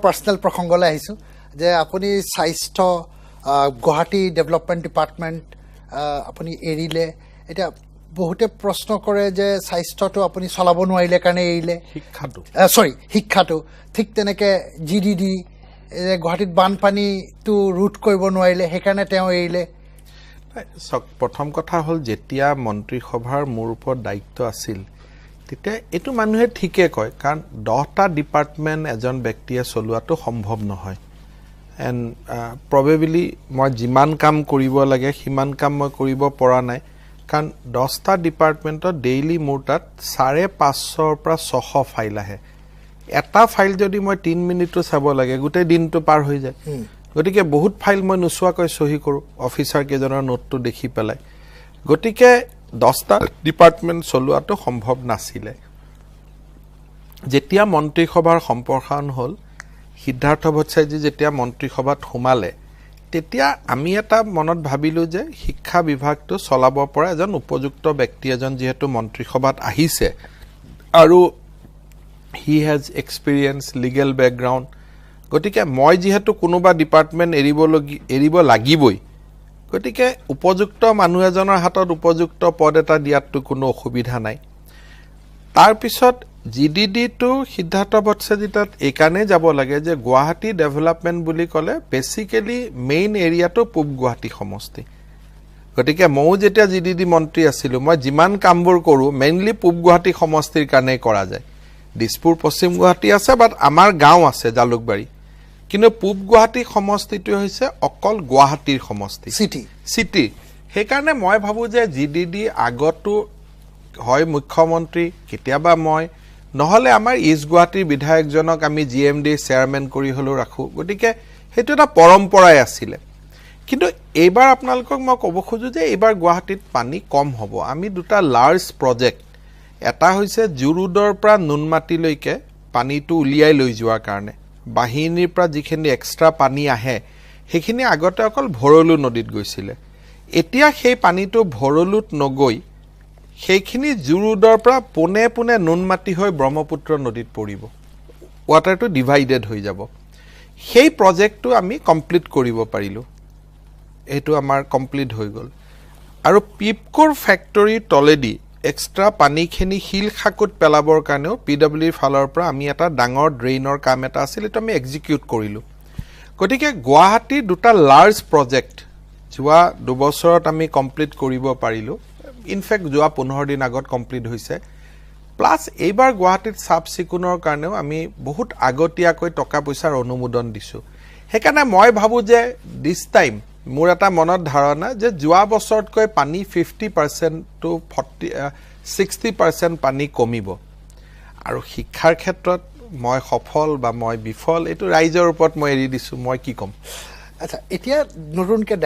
personnel প্ৰসংগলৈ আহিছো যে আপুনি স্বাস্থ্য গুৱাহাটী ডেভেলপমেন্ট ডিপাৰ্টমেন্ট আপুনি এৰিলে এতিয়া বহুতে প্ৰশ্ন কৰে যে স্বাস্থ্যটো আপুনি চলাব নোৱাৰিলে কাৰণে এৰিলে শিক্ষাটো ঠিক তেনেকে জিডিডি গুৱাহাটীত বানপানীটো ৰুট কৰিব নোৱাৰিলে সেইকাৰণে তেওঁ এৰিলে প্ৰথম কথা হ'ল যেতিয়া মন্ত্ৰীসভাৰ মোৰ ওপৰত দায়িত্ব আছিল তেতিয়া এইটো মানুহে ঠিকে কয় কাৰণ 10টা ডিপাৰ্টমেন্ট এজন ব্যক্তিয়ে চলোৱাটো সম্ভৱ নহয় এণ্ড প্ৰবেবলি মই যিমান কাম কৰিব লাগে সিমান কাম মই কৰিব পৰা নাই কাৰণ 10টা ডিপাৰ্টমেন্টত ডেইলি মোৰ তাত 550ৰ পৰা 600 ফাইল আহে এটা ফাইল যদি মই 3 মিনিটটো চাব লাগে গোটেই দিনটো পাৰ হৈ যায় গতিকে বহুত ফাইল মই নুচুৱাকৈ সহি কৰোঁ অফিচাৰ কেজনৰ নোটটো দেখি পেলাই গতিকে 10টা ডিপাৰ্টমেন্ট চলোৱাটো সম্ভৱ নাছিলে যেতিয়া মন্ত্ৰীসভাৰ সম্প্ৰসাৰণ হ'ল সিদ্ধাৰ্থ ভট্টাচাৰ্যজী যেতিয়া মন্ত্ৰীসভাত সোমালে তেতিয়া আমি এটা মনত ভাবিলো যে শিক্ষা বিভাগটো চলাব পৰা এজন উপযুক্ত ব্যক্তি এজন যেহেতু মন্ত্ৰীসভাত আহিছে আৰু হি হ্যাজ এক্সপেৰিয়েন্স লিগেল ব্যাকগ্ৰাউণ্ড গতিকে মই যেহেতু কোনোবা ডিপাৰ্টমেন্ট এৰিব লাগিবই গতিকে উপযুক্ত মানুহ এজনৰ হাতত উপযুক্ত পদ এটা দিয়াটো কোনো অসুবিধা নাই তাৰ পিছত জিডিডি টু সিদ্ধাৰ্থ ভট্টাচাৰ্যজী তাত এইকাৰণে যাব লাগে যে গুৱাহাটী ডেভেলপমেন্ট বুলি ক'লে বেসিক্যালি মেইন এৰিয়াটো পূব গুৱাহাটী সমষ্টি গতিকে মই যেতিয়া জিডিডি মন্ত্ৰী আছিলো মই যিমান কামবোৰ কৰো মেইনলি পূব গুৱাহাটী সমষ্টিৰ কাৰণে কৰা যায় দিছপুৰ পশ্চিম গুৱাহাটী আছে বাট আমাৰ গাঁও আছে জালুকবাৰী কিন্তু পূব গুৱাহাটী সমষ্টিটো হৈছে অকল গুৱাহাটীৰ সমষ্টি সিটি সেইকাৰণে মই ভাবো যে জিডিডি আগতো হয় মুখ্যমন্ত্ৰী কেতিয়াবা মই নহলে আমাৰ ইষ্ট গুৱাহাটীৰ বিধায়কজনক আমি জিএমডি চেয়াৰম্যান কৰি হলো ৰাখো গতিকে হেতু এটা পৰম্পৰাই আছিল কিন্তু এইবাৰ আপোনালোকক মই ক'ব খোজো যে এইবাৰ গুৱাহাটীত পানী কম হ'ব আমি দুটা লাৰ্জ প্ৰজেক্ট এটা হৈছে জুৰুডৰ পৰা নুনমাটিলৈকে পানীটো উলিয়াই লৈ যোৱাৰ কাৰণে বাহিনীৰ পৰা যিখিনি এক্সট্ৰা পানী আহে সেইখিনি আগতে অকল ভৰলু নদীত গৈছিল এতিয়া সেই পানীটো ভৰলুত নগৈ সেইখিনি জুৰুডৰ পৰা পোনে পোনে নুনমাটি হৈ ব্ৰহ্মপুত্ৰ নদীত পৰিব ওয়াটাৰটো ডিভাইডেড হৈ যাব সেই প্ৰজেক্টটো আমি কমপ্লিট কৰিব পাৰিলো এটো আমাৰ কমপ্লিট হৈ গল আৰু পিপকোৰ ফ্যাক্টৰী তলেদি এক্সট্ৰা পানীখিনি হিল খাকুত পেলাবৰ কাৰণেও পিডব্লিউৰ ফালৰ পৰা আমি এটা ডাঙৰ ড্ৰেইনৰ কাম এটা আছিল এটো আমি এক্সিকিউট কৰিলো গতিকে গুৱাহাটীৰ দুটা লাৰ্জ প্ৰজেক্ট যোৱা 2 বছৰত আমি কমপ্লিট কৰিব পাৰিলো ইনফেক্ট যোৱা 15 দিন আগত কমপ্লিট হৈছে প্লাস এইবাৰ গুৱাহাটীত সাব সিকুনৰ কাৰণেও আমি বহুত আগতীয়াকৈ টকা পইচাৰ অনুমোদন দিছো হেকাৰণে মই ভাবো যে দিস টাইম মোৰ এটা মনত ধাৰণা যে যোৱা বছৰতকৈ পানী 50% টু 60% পানী কমিব আৰু শিক্ষাৰ ক্ষেত্ৰত মই সফল বা মই বিফল এটো ৰাইজৰ ওপৰত মই এৰি দিছো মই কি কম আচ্ছা এতিয়া নতুনকৈ